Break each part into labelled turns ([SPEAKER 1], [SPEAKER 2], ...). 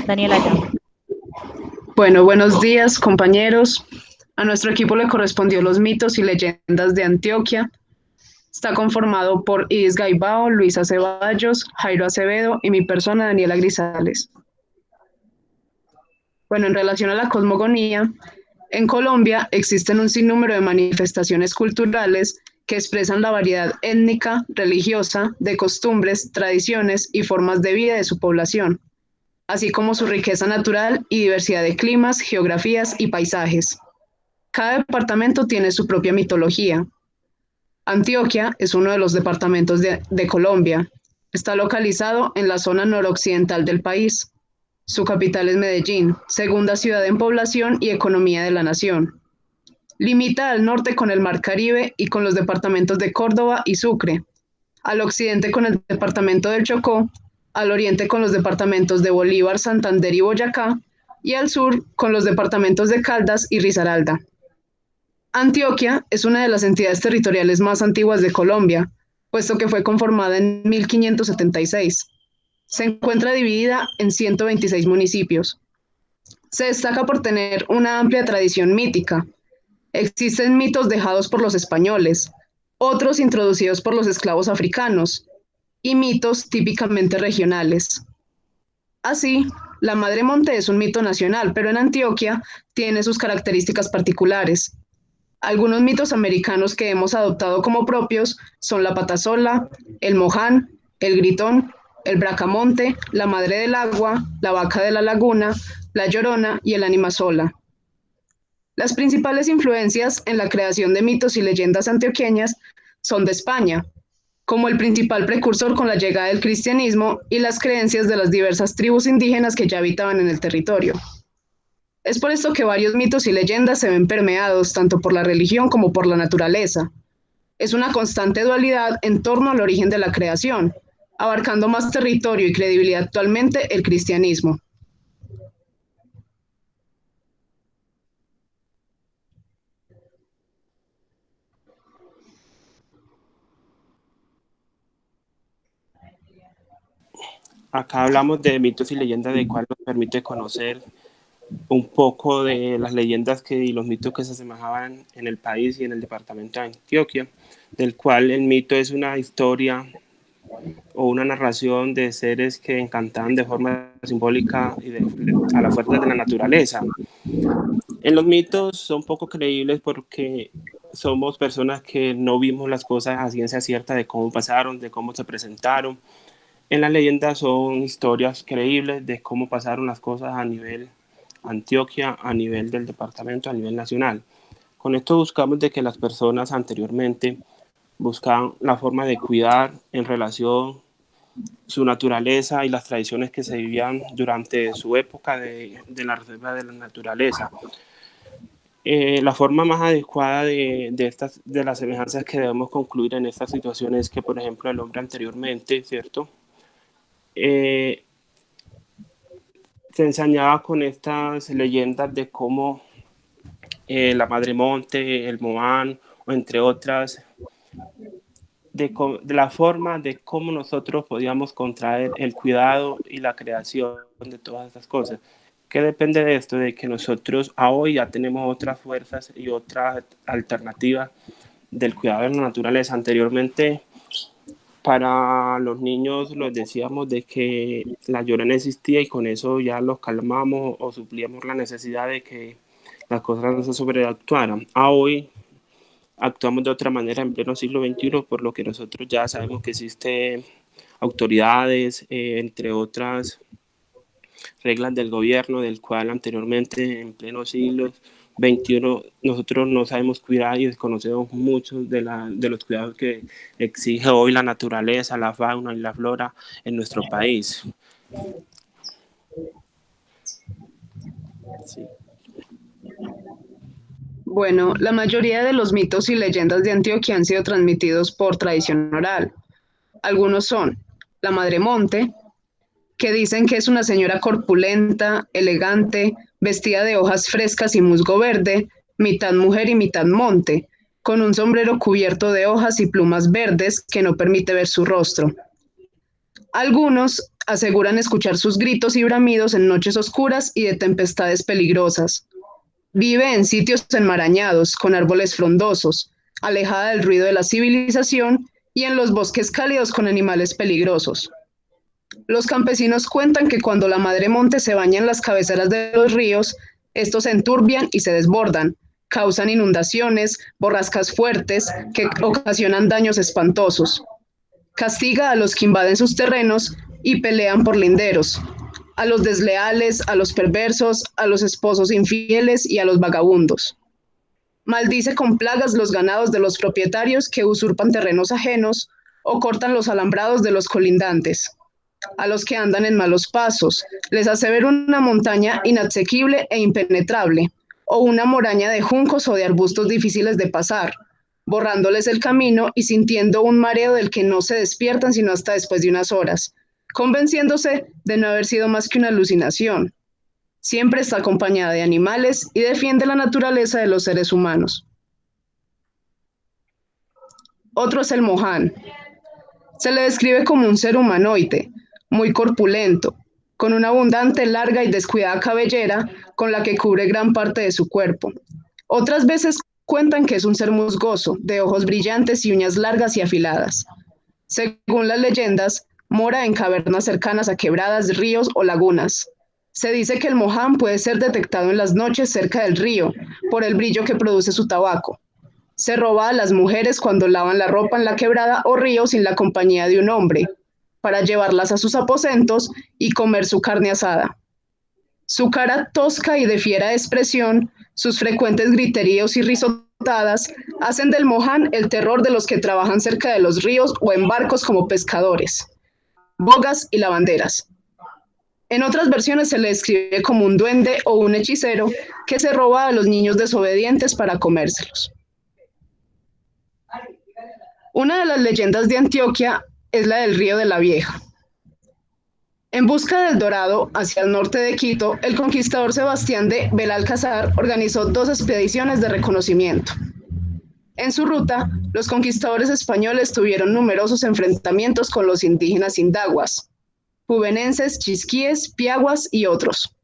[SPEAKER 1] Daniela ya.
[SPEAKER 2] Bueno, buenos días, compañeros. A nuestro equipo le correspondió los mitos y leyendas de Antioquia. Está conformado por Idis Gaibao, Luisa Ceballos, Jairo Acevedo y mi persona, Daniela Grisales. Bueno, en relación a la cosmogonía, en Colombia existen un sinnúmero de manifestaciones culturales que expresan la variedad étnica, religiosa, de costumbres, tradiciones y formas de vida de su población, así como su riqueza natural y diversidad de climas, geografías y paisajes. Cada departamento tiene su propia mitología. Antioquia es uno de los departamentos de Colombia. Está localizado en la zona noroccidental del país. Su capital es Medellín, segunda ciudad en población y economía de la nación. Limita al norte con el Mar Caribe y con los departamentos de Córdoba y Sucre, al occidente con el departamento del Chocó, al oriente con los departamentos de Bolívar, Santander y Boyacá, y al sur con los departamentos de Caldas y Risaralda. Antioquia es una de las entidades territoriales más antiguas de Colombia, puesto que fue conformada en 1576. Se encuentra dividida en 126 municipios. Se destaca por tener una amplia tradición mítica. Existen mitos dejados por los españoles, otros introducidos por los esclavos africanos, y mitos típicamente regionales. Así, la Madre Monte es un mito nacional, pero en Antioquia tiene sus características particulares. Algunos mitos americanos que hemos adoptado como propios son la patasola, el moján, el gritón, el bracamonte, la madre del agua, la vaca de la laguna, la llorona y el animasola. Las principales influencias en la creación de mitos y leyendas antioqueñas son de España, como el principal precursor con la llegada del cristianismo y las creencias de las diversas tribus indígenas que ya habitaban en el territorio. Es por esto que varios mitos y leyendas se ven permeados tanto por la religión como por la naturaleza. Es una constante dualidad en torno al origen de la creación, abarcando más territorio y credibilidad actualmente el cristianismo.
[SPEAKER 3] Acá hablamos de mitos y leyendas, de cual nos permite conocer un poco de las leyendas y los mitos que se asemejaban en el país y en el departamento de Antioquia, del cual el mito es una historia o una narración de seres que encantaban de forma simbólica a la fuerza de la naturaleza. En los mitos son poco creíbles porque somos personas que no vimos las cosas a ciencia cierta de cómo pasaron, de cómo se presentaron. En las leyendas son historias creíbles de cómo pasaron las cosas a nivel Antioquia, a nivel del departamento, a nivel nacional. Con esto buscamos de que las personas anteriormente buscaban la forma de cuidar en relación su naturaleza y las tradiciones que se vivían durante su época de la reserva de la naturaleza. La forma más adecuada de las semejanzas que debemos concluir en esta situación es que, por ejemplo, el hombre anteriormente, ¿cierto? Se ensañaba con estas leyendas de cómo la Madre Monte, el Moán, o entre otras, de la forma de cómo nosotros podíamos contraer el cuidado y la creación de todas estas cosas. ¿Qué depende de esto? De que nosotros a hoy ya tenemos otras fuerzas y otras alternativas del cuidado de la naturaleza. Anteriormente, para los niños les decíamos de que la llorona existía y con eso ya los calmamos o suplíamos la necesidad de que las cosas no se sobreactuaran. A hoy actuamos de otra manera en pleno siglo XXI, por lo que nosotros ya sabemos que existen autoridades, entre otras reglas del gobierno, del cual anteriormente en pleno siglo XXI nosotros no sabemos cuidar y desconocemos muchos de los cuidados que exige hoy la naturaleza, la fauna y la flora en nuestro país. Sí.
[SPEAKER 2] Bueno, la mayoría de los mitos y leyendas de Antioquia han sido transmitidos por tradición oral. Algunos son la Madre Monte, que dicen que es una señora corpulenta, elegante, vestida de hojas frescas y musgo verde, mitad mujer y mitad monte, con un sombrero cubierto de hojas y plumas verdes que no permite ver su rostro. Algunos aseguran escuchar sus gritos y bramidos en noches oscuras y de tempestades peligrosas. Vive en sitios enmarañados, con árboles frondosos, alejada del ruido de la civilización y en los bosques cálidos con animales peligrosos. Los campesinos cuentan que cuando la madre monte se baña en las cabeceras de los ríos, estos se enturbian y se desbordan, causan inundaciones, borrascas fuertes que ocasionan daños espantosos. Castiga a los que invaden sus terrenos y pelean por linderos, a los desleales, a los perversos, a los esposos infieles y a los vagabundos. Maldice con plagas los ganados de los propietarios que usurpan terrenos ajenos o cortan los alambrados de los colindantes. A los que andan en malos pasos, les hace ver una montaña inasequible e impenetrable, o una moraña de juncos o de arbustos difíciles de pasar, borrándoles el camino y sintiendo un mareo del que no se despiertan sino hasta después de unas horas, convenciéndose de no haber sido más que una alucinación. Siempre está acompañada de animales y defiende la naturaleza de los seres humanos. Otro es el Mohán. Se le describe como un ser humanoide, muy corpulento, con una abundante, larga y descuidada cabellera con la que cubre gran parte de su cuerpo. Otras veces cuentan que es un ser musgoso, de ojos brillantes y uñas largas y afiladas. Según las leyendas, mora en cavernas cercanas a quebradas, ríos o lagunas. Se dice que el Mohán puede ser detectado en las noches cerca del río, por el brillo que produce su tabaco. Se roba a las mujeres cuando lavan la ropa en la quebrada o río sin la compañía de un hombre, para llevarlas a sus aposentos y comer su carne asada. Su cara tosca y de fiera expresión, sus frecuentes griteríos y risotadas, hacen del Mohán el terror de los que trabajan cerca de los ríos o en barcos como pescadores, bogas y lavanderas. En otras versiones se le describe como un duende o un hechicero que se roba a los niños desobedientes para comérselos. Una de las leyendas de Antioquia es la del Río de la Vieja. En busca del dorado, hacia el norte de Quito, el conquistador Sebastián de Belalcázar organizó 2 expediciones de reconocimiento. En su ruta, los conquistadores españoles tuvieron numerosos enfrentamientos con los indígenas indaguas, juvenenses, chisquíes, piaguas y otros.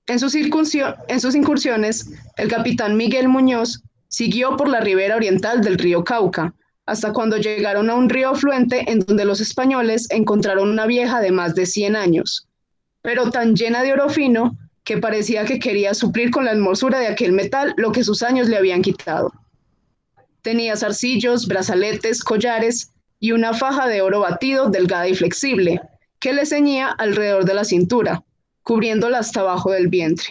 [SPEAKER 2] En sus incursiones, el capitán Miguel Muñoz siguió por la ribera oriental del río Cauca, hasta cuando llegaron a un río afluente en donde los españoles encontraron una vieja de más de 100 años, pero tan llena de oro fino que parecía que quería suplir con la hermosura de aquel metal lo que sus años le habían quitado. Tenía zarcillos, brazaletes, collares y una faja de oro batido delgada y flexible, que le ceñía alrededor de la cintura, cubriéndola hasta abajo del vientre.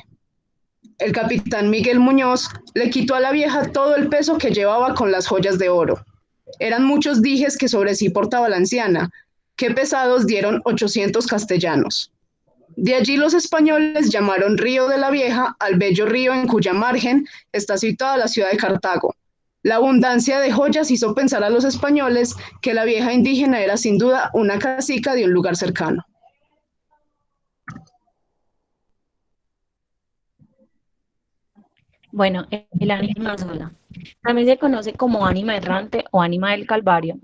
[SPEAKER 2] El capitán Miguel Muñoz le quitó a la vieja todo el peso que llevaba con las joyas de oro. Eran muchos dijes que sobre sí portaba la anciana, que pesados dieron 800 castellanos. De allí los españoles llamaron Río de la Vieja al bello río en cuya margen está situada la ciudad de Cartago. La abundancia de joyas hizo pensar a los españoles que la vieja indígena era sin duda una cacica de un lugar cercano.
[SPEAKER 1] Bueno, el ánima sola. También se conoce como ánima errante o ánima del Calvario.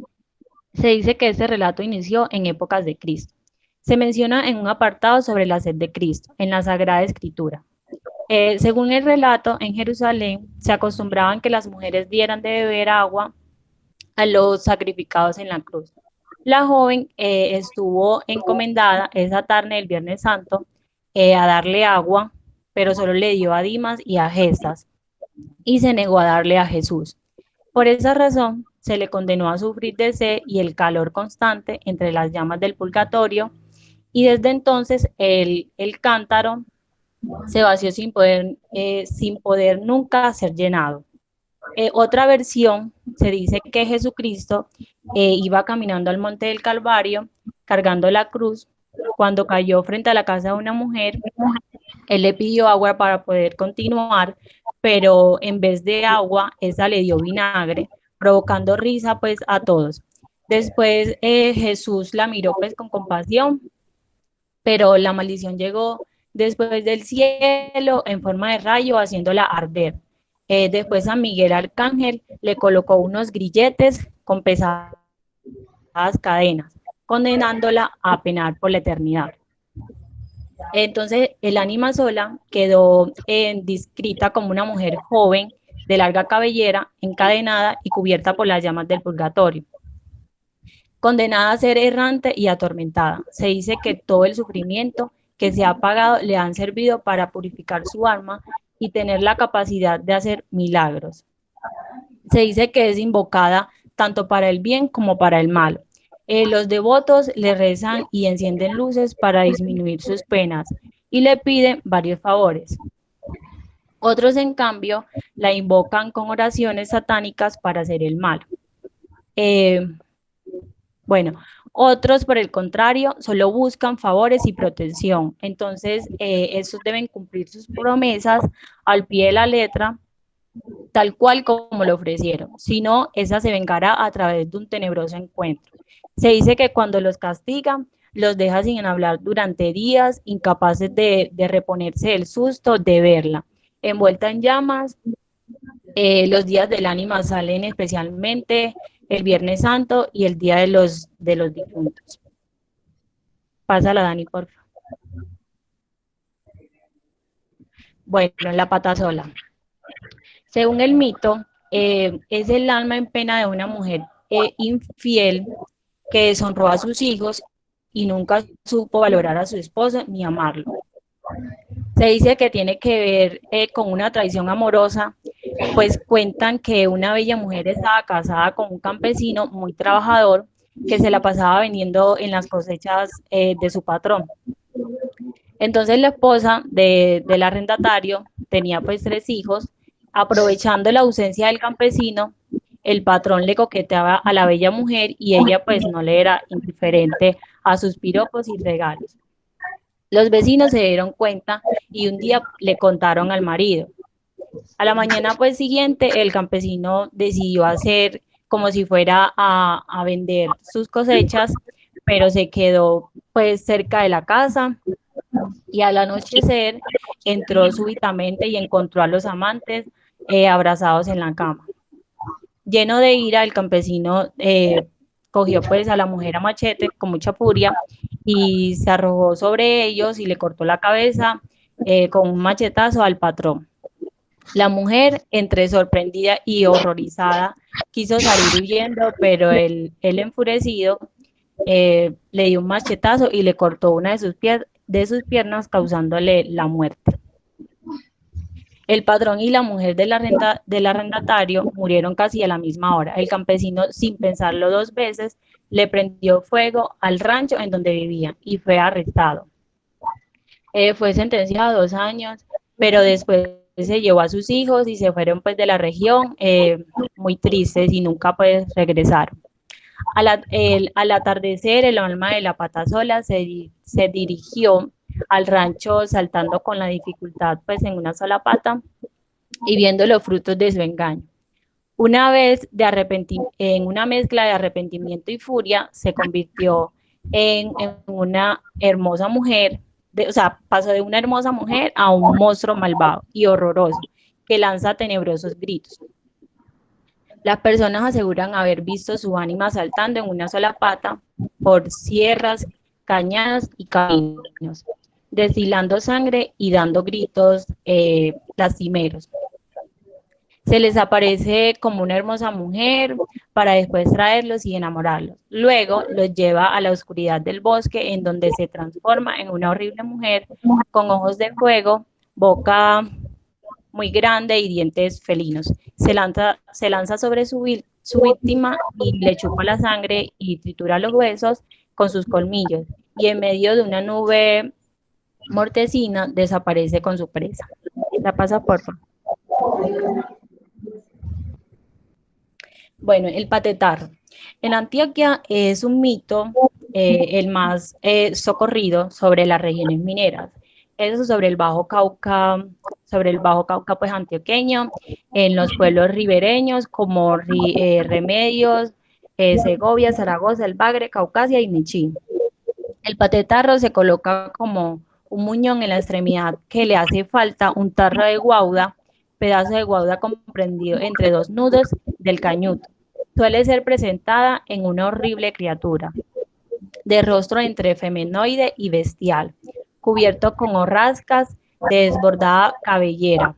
[SPEAKER 1] Se dice que este relato inició en épocas de Cristo. Se menciona en un apartado sobre la sed de Cristo, en la Sagrada Escritura. Según el relato, en Jerusalén se acostumbraban que las mujeres dieran de beber agua a los sacrificados en la cruz. La joven estuvo encomendada esa tarde del Viernes Santo a darle agua, pero solo le dio a Dimas y a Gestas, y se negó a darle a Jesús. Por esa razón, se le condenó a sufrir de sed y el calor constante entre las llamas del purgatorio, y desde entonces el cántaro se vació sin poder nunca ser llenado. Otra versión se dice que Jesucristo iba caminando al monte del Calvario cargando la cruz. Cuando cayó frente a la casa de una mujer, él le pidió agua para poder continuar, pero en vez de agua, esa le dio vinagre, provocando risa pues a todos. Después Jesús la miró pues con compasión, pero la maldición llegó después del cielo en forma de rayo, haciéndola arder. Después San Miguel Arcángel le colocó unos grilletes con pesadas cadenas, condenándola a penar por la eternidad. Entonces, el ánima sola quedó descrita como una mujer joven, de larga cabellera, encadenada y cubierta por las llamas del purgatorio, condenada a ser errante y atormentada. Se dice que todo el sufrimiento que se ha pagado le han servido para purificar su alma y tener la capacidad de hacer milagros. Se dice que es invocada tanto para el bien como para el mal. Los devotos le rezan y encienden luces para disminuir sus penas y le piden varios favores. Otros, en cambio, la invocan con oraciones satánicas para hacer el mal. Bueno, otros, por el contrario, solo buscan favores y protección. Entonces, estos deben cumplir sus promesas al pie de la letra, tal cual como lo ofrecieron. Si no, esa se vengará a través de un tenebroso encuentro. Se dice que cuando los castigan, los deja sin hablar durante días, incapaces de reponerse del susto de verla. Envuelta en llamas, los días del ánima salen especialmente el Viernes Santo y el Día de los Difuntos. Pásala, Dani, por favor. Bueno, la pata sola. Según el mito, es el alma en pena de una mujer infiel que deshonró a sus hijos y nunca supo valorar a su esposo ni amarlo. Se dice que tiene que ver con una traición amorosa, pues cuentan que una bella mujer estaba casada con un campesino muy trabajador que se la pasaba vendiendo en las cosechas de su patrón. Entonces la esposa del arrendatario tenía pues 3 hijos. Aprovechando la ausencia del campesino, el patrón le coqueteaba a la bella mujer y ella pues no le era indiferente a sus piropos y regalos. Los vecinos se dieron cuenta y un día le contaron al marido. A la mañana pues siguiente el campesino decidió hacer como si fuera a vender sus cosechas, pero se quedó pues cerca de la casa y al anochecer entró súbitamente y encontró a los amantes abrazados en la cama. Lleno de ira, el campesino cogió pues a la mujer a machete con mucha furia y se arrojó sobre ellos y le cortó la cabeza con un machetazo al patrón. La mujer, entre sorprendida y horrorizada, quiso salir huyendo, pero él enfurecido le dio un machetazo y le cortó una de sus piernas, causándole la muerte. El patrón y la mujer del arrendatario murieron casi a la misma hora. El campesino, sin pensarlo 2 veces, le prendió fuego al rancho en donde vivía y fue arrestado. Fue sentenciado a 2 años, pero después se llevó a sus hijos y se fueron pues de la región muy tristes y nunca pues regresaron. Al atardecer, el alma de la pata sola se dirigió al rancho saltando con la dificultad pues en una sola pata y viendo los frutos de su engaño. Una vez en una mezcla de arrepentimiento y furia, se convirtió en una hermosa mujer, o sea, pasó de una hermosa mujer a un monstruo malvado y horroroso que lanza tenebrosos gritos. Las personas aseguran haber visto su ánima saltando en una sola pata por sierras, cañadas y caminos, destilando sangre y dando gritos lastimeros. Se les aparece como una hermosa mujer para después traerlos y enamorarlos. Luego los lleva a la oscuridad del bosque, en donde se transforma en una horrible mujer con ojos de fuego, boca muy grande y dientes felinos. Se lanza sobre su víctima y le chupa la sangre y tritura los huesos con sus colmillos. Y en medio de una nube mortecina desaparece con su presa. La pasa, por favor. Bueno, el patetarro. En Antioquia es un mito, el más socorrido sobre las regiones mineras. Eso sobre el Bajo Cauca pues antioqueño, en los pueblos ribereños como Remedios, Segovia, Zaragoza, El Bagre, Caucasia y Michín. El patetarro se coloca como un muñón en la extremidad que le hace falta un tarro de guauda pedazo de guauda comprendido entre dos nudos del cañuto. Suele ser presentada en una horrible criatura, de rostro entre femenoide y bestial, cubierto con horrascas de desbordada cabellera,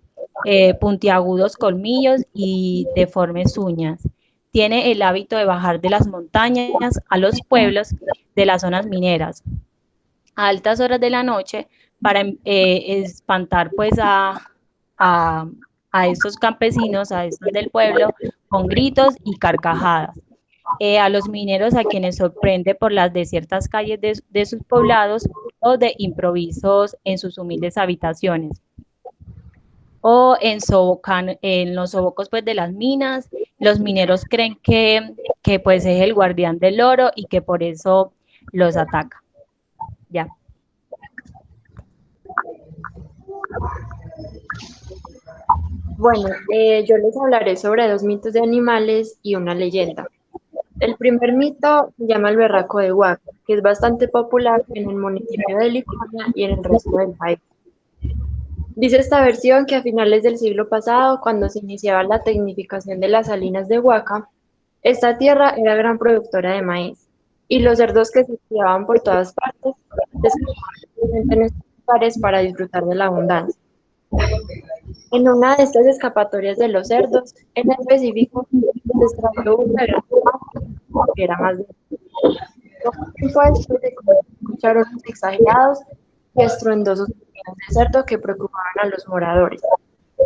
[SPEAKER 1] puntiagudos colmillos y deformes uñas. Tiene el hábito de bajar de las montañas a los pueblos de las zonas mineras a altas horas de la noche para espantar pues a, a estos campesinos, a estos del pueblo, con gritos y carcajadas. A los mineros a quienes sorprende por las desiertas calles de sus poblados o de improvisos en sus humildes habitaciones o en los sobocos pues, de las minas. Los mineros creen que pues es el guardián del oro y que por eso los ataca. Ya.
[SPEAKER 4] Bueno, yo les hablaré sobre dos mitos de animales y una leyenda. El primer mito se llama el berraco de Huaca, que es bastante popular en el municipio de Liconia y en el resto del país. Dice esta versión que a finales del siglo pasado, cuando se iniciaba la tecnificación de las salinas de Huaca, esta tierra era gran productora de maíz, y los cerdos que se criaban por todas partes se escapaban en estos lugares para disfrutar de la abundancia. En una de estas escapatorias de los cerdos, en específico, se extravió una gran vaca que era más de tiempo después de escuchar unos exagerados y estruendosos sonidos de cerdo que preocupaban a los moradores,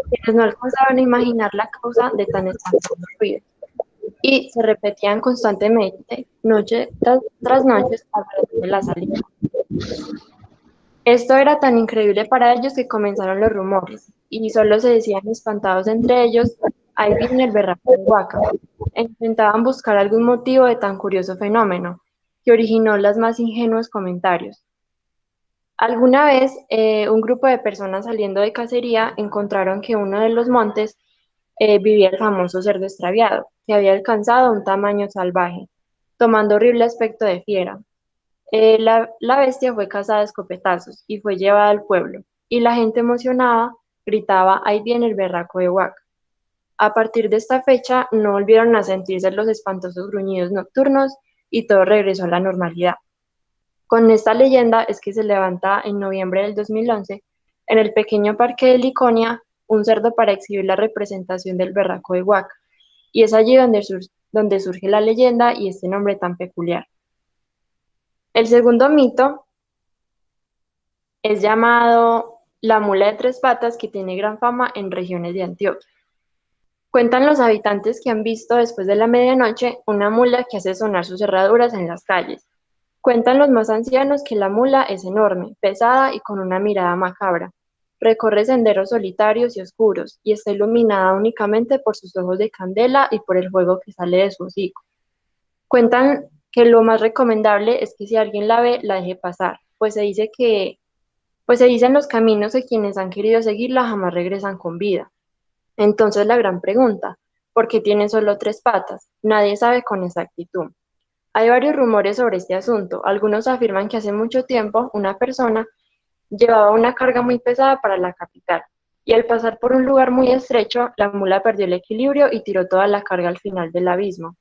[SPEAKER 4] quienes no alcanzaban a imaginar la causa de tan espantosos ruidos, y se repetían constantemente, noche tras noche, alrededor de la salida. Esto era tan increíble para ellos que comenzaron los rumores, y solo se decían espantados entre ellos, ahí viene el berraco de Huaca. E intentaban buscar algún motivo de tan curioso fenómeno, que originó los más ingenuos comentarios. Alguna vez, un grupo de personas saliendo de cacería encontraron que uno de los montes vivía el famoso cerdo extraviado, que había alcanzado un tamaño salvaje, tomando horrible aspecto de fiera. La bestia fue cazada a escopetazos y fue llevada al pueblo, y la gente emocionada gritaba, ahí viene el berraco de Huaca. A partir de esta fecha no volvieron a sentirse los espantosos gruñidos nocturnos y todo regresó a la normalidad. Con esta leyenda es que se levanta en noviembre del 2011 en el pequeño parque de Liconia un cerdo para exhibir la representación del berraco de Huaca, y es allí donde surge la leyenda y este nombre tan peculiar. El segundo mito es llamado la mula de tres patas, que tiene gran fama en regiones de Antioquia. Cuentan los habitantes que han visto después de la medianoche una mula que hace sonar sus herraduras en las calles. Cuentan los más ancianos que la mula es enorme, pesada y con una mirada macabra. Recorre senderos solitarios y oscuros y está iluminada únicamente por sus ojos de candela y por el fuego que sale de su hocico. Cuentan que lo más recomendable es que si alguien la ve, la deje pasar, pues se dice en los caminos que quienes han querido seguirla jamás regresan con vida. Entonces la gran pregunta, ¿por qué tiene solo tres patas? Nadie sabe con exactitud. Hay varios rumores sobre este asunto. Algunos afirman que hace mucho tiempo una persona llevaba una carga muy pesada para la capital, y al pasar por un lugar muy estrecho, la mula perdió el equilibrio y tiró toda la carga al final del abismo.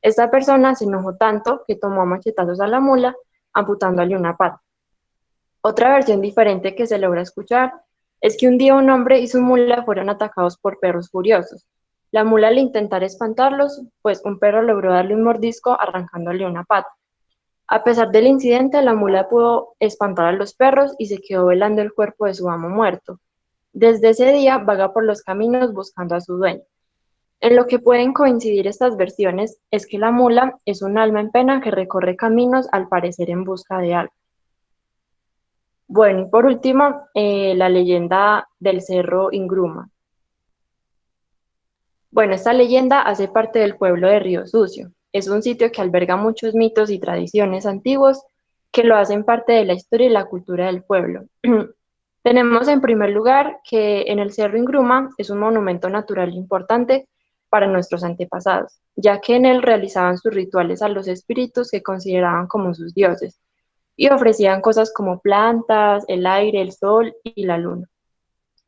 [SPEAKER 4] Esta persona se enojó tanto que tomó a machetazos a la mula, amputándole una pata. Otra versión diferente que se logra escuchar es que un día un hombre y su mula fueron atacados por perros furiosos. La mula, al intentar espantarlos, pues un perro logró darle un mordisco arrancándole una pata. A pesar del incidente, la mula pudo espantar a los perros y se quedó velando el cuerpo de su amo muerto. Desde ese día vaga por los caminos buscando a su dueño. En lo que pueden coincidir estas versiones es que la mula es un alma en pena que recorre caminos al parecer en busca de algo. Bueno, y por último, la leyenda del Cerro Ingruma. Bueno, esta leyenda hace parte del pueblo de Río Sucio. Es un sitio que alberga muchos mitos y tradiciones antiguos que lo hacen parte de la historia y la cultura del pueblo. Tenemos en primer lugar que en el Cerro Ingruma es un monumento natural importante para nuestros antepasados, ya que en él realizaban sus rituales a los espíritus que consideraban como sus dioses, y ofrecían cosas como plantas, el aire, el sol y la luna.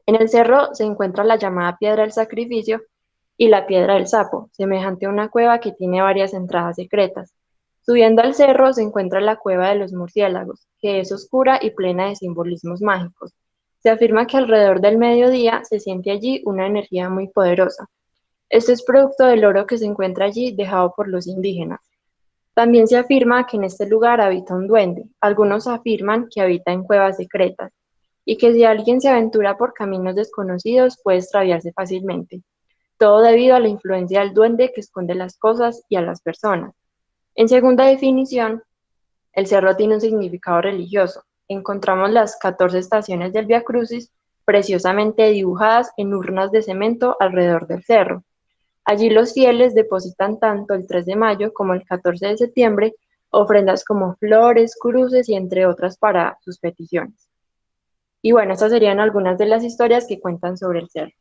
[SPEAKER 4] En el cerro se encuentra la llamada Piedra del Sacrificio y la Piedra del Sapo, semejante a una cueva que tiene varias entradas secretas. Subiendo al cerro se encuentra la Cueva de los Murciélagos, que es oscura y plena de simbolismos mágicos. Se afirma que alrededor del mediodía se siente allí una energía muy poderosa. Esto es producto del oro que se encuentra allí dejado por los indígenas. También se afirma que en este lugar habita un duende. Algunos afirman que habita en cuevas secretas y que si alguien se aventura por caminos desconocidos puede extraviarse fácilmente. Todo debido a la influencia del duende que esconde las cosas y a las personas. En segunda definición, el cerro tiene un significado religioso. Encontramos las 14 estaciones del Vía Crucis preciosamente dibujadas en urnas de cemento alrededor del cerro. Allí los fieles depositan tanto el 3 de mayo como el 14 de septiembre ofrendas como flores, cruces y entre otras para sus peticiones. Y bueno, estas serían algunas de las historias que cuentan sobre el cerro.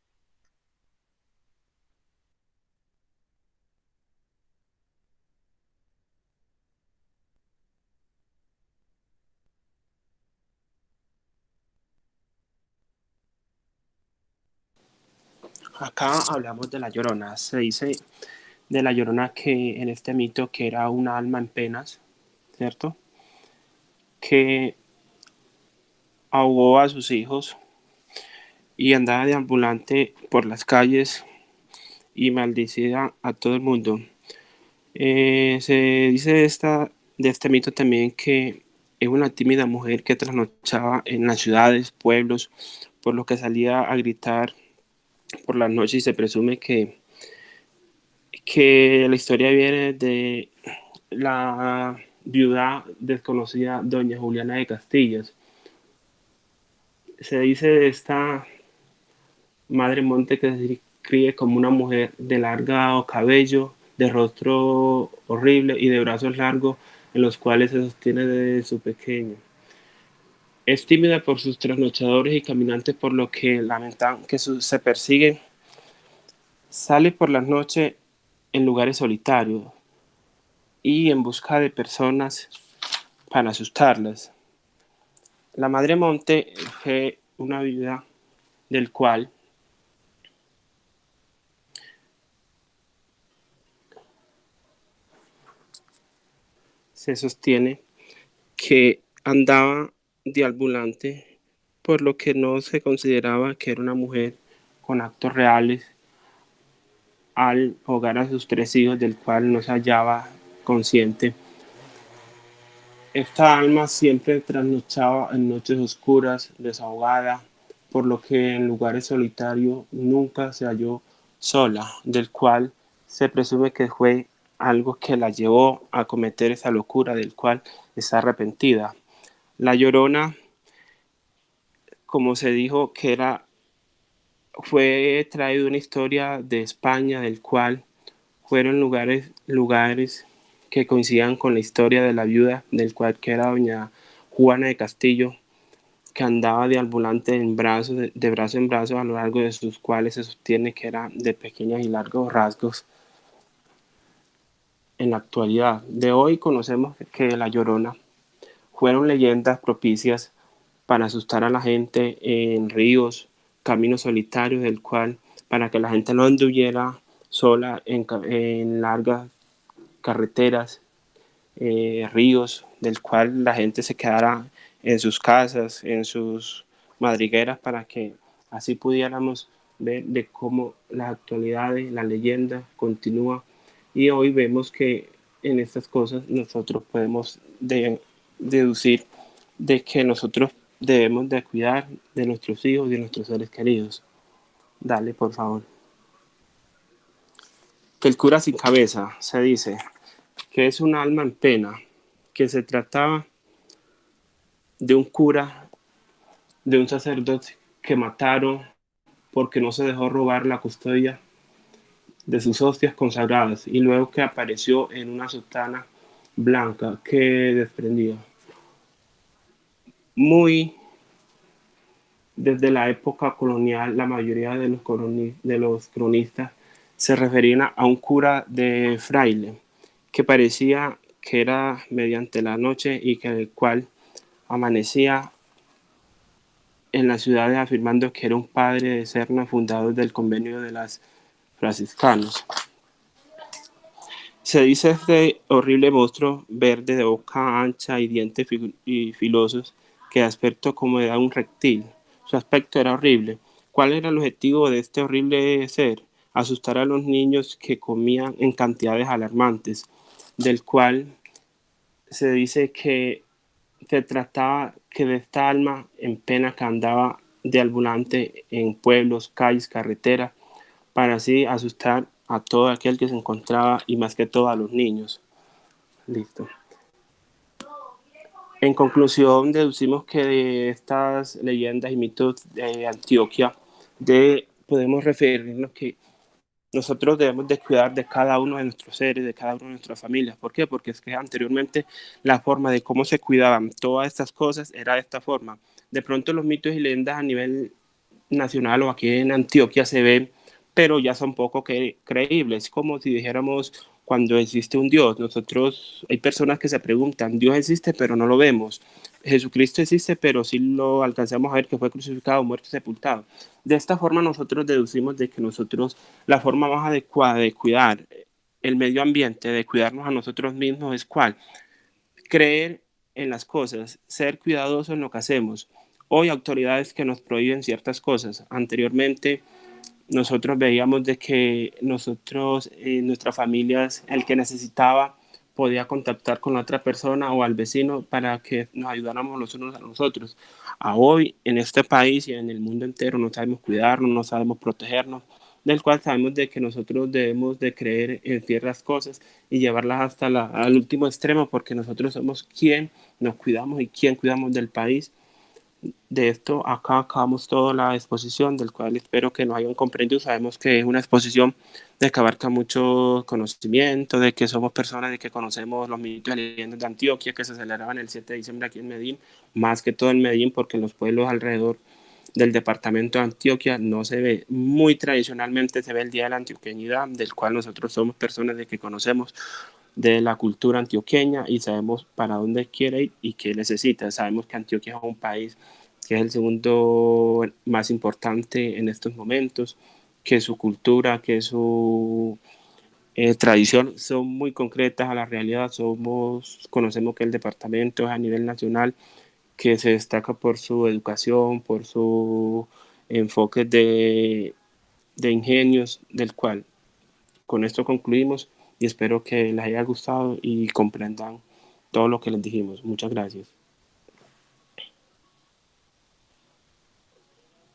[SPEAKER 3] Acá hablamos de la Llorona. Se dice de la Llorona que en este mito que era una alma en penas, ¿cierto? Que ahogó a sus hijos y andaba deambulante por las calles y maldecía a todo el mundo. Se dice de este mito también que es una tímida mujer que trasnochaba en las ciudades, pueblos, por lo que salía a gritar por las noches y se presume que la historia viene de la viuda desconocida doña Juliana de Castillas. Se dice de esta madre monte que se describe como una mujer de largo cabello, de rostro horrible y de brazos largos en los cuales se sostiene de su pequeño. Es tímida por sus trasnochadores y caminantes, por lo que lamentan que se persigue. Sale por las noches en lugares solitarios y en busca de personas para asustarlas. La Madre Monte fue una viuda del cual se sostiene que andaba deambulante, por lo que no se consideraba que era una mujer con actos reales al hogar a sus 3 hijos, del cual no se hallaba consciente. Esta alma siempre trasnochaba en noches oscuras, desahogada, por lo que en lugares solitarios nunca se halló sola, del cual se presume que fue algo que la llevó a cometer esa locura, del cual está arrepentida. La Llorona, como se dijo, fue traído una historia de España, del cual fueron lugares que coincidían con la historia de la viuda, del cual que era doña Juana de Castillo, que andaba deambulante de brazo en brazo, a lo largo de sus cuales se sostiene que era de pequeños y largos rasgos. En la actualidad de hoy conocemos que la Llorona fueron leyendas propicias para asustar a la gente en ríos, caminos solitarios, del cual para que la gente no anduviera sola en largas carreteras, ríos, del cual la gente se quedara en sus casas, en sus madrigueras, para que así pudiéramos ver de cómo las actualidades, la leyenda continúa. Y hoy vemos que en estas cosas nosotros podemos deducir de que nosotros debemos de cuidar de nuestros hijos y de nuestros seres queridos. Dale, por favor. Que el cura sin cabeza, se dice, que es un alma en pena, que se trataba de un cura, de un sacerdote que mataron porque no se dejó robar la custodia de sus hostias consagradas, y luego que apareció en una sotana blanca que desprendía. Muy desde la época colonial, la mayoría de los cronistas se referían a un cura de fraile que parecía que era mediante la noche y que el cual amanecía en las ciudades afirmando que era un padre de Serna, fundador del convenio de las franciscanos. Se dice este horrible monstruo verde de boca ancha y dientes filosos que aspecto como de un reptil. Su aspecto era horrible. ¿Cuál era el objetivo de este horrible ser? Asustar a los niños que comían en cantidades alarmantes, del cual se dice que se trataba que de esta alma en pena que andaba deambulante en pueblos, calles, carreteras, para así asustar a todo aquel que se encontraba y más que todo a los niños. Listo. En conclusión, deducimos que de estas leyendas y mitos de Antioquia podemos referirnos que nosotros debemos de cuidar de cada uno de nuestros seres, de cada una de nuestras familias. ¿Por qué? Porque es que anteriormente la forma de cómo se cuidaban todas estas cosas era de esta forma. De pronto los mitos y leyendas a nivel nacional o aquí en Antioquia se ven, pero ya son poco creíbles, como si dijéramos cuando existe un Dios. Nosotros, hay personas que se preguntan, Dios existe, pero no lo vemos. Jesucristo existe, pero sí lo alcanzamos a ver que fue crucificado, muerto, sepultado. De esta forma nosotros deducimos de que nosotros, la forma más adecuada de cuidar el medio ambiente, de cuidarnos a nosotros mismos es ¿cuál? Creer en las cosas, ser cuidadosos en lo que hacemos. Hoy autoridades que nos prohíben ciertas cosas. Anteriormente nosotros veíamos de que nosotros, nuestras familias, el que necesitaba podía contactar con la otra persona o al vecino para que nos ayudáramos los unos a nosotros. A hoy, en este país y en el mundo entero, no sabemos cuidarnos, no sabemos protegernos, del cual sabemos de que nosotros debemos de creer en ciertas cosas y llevarlas hasta al último extremo, porque nosotros somos quien nos cuidamos y quien cuidamos del país. De esto acá acabamos toda la exposición, del cual espero que nos hayan comprendido. Sabemos que es una exposición de que abarca mucho conocimiento, de que somos personas de que conocemos los mitos y leyendas de Antioquia que se celebraban el 7 de diciembre aquí en Medellín, más que todo en Medellín, porque en los pueblos alrededor del departamento de Antioquia no se ve. Muy tradicionalmente se ve el Día de la Antioqueñidad, del cual nosotros somos personas de que conocemos de la cultura antioqueña y sabemos para dónde quiere ir y qué necesita. Sabemos que Antioquia es un país que es el segundo más importante en estos momentos, que su cultura, que su tradición son muy concretas a la realidad. Conocemos que el departamento es a nivel nacional, que se destaca por su educación, por su enfoque de ingenios, del cual con esto concluimos y espero que les haya gustado y comprendan todo lo que les dijimos. Muchas gracias.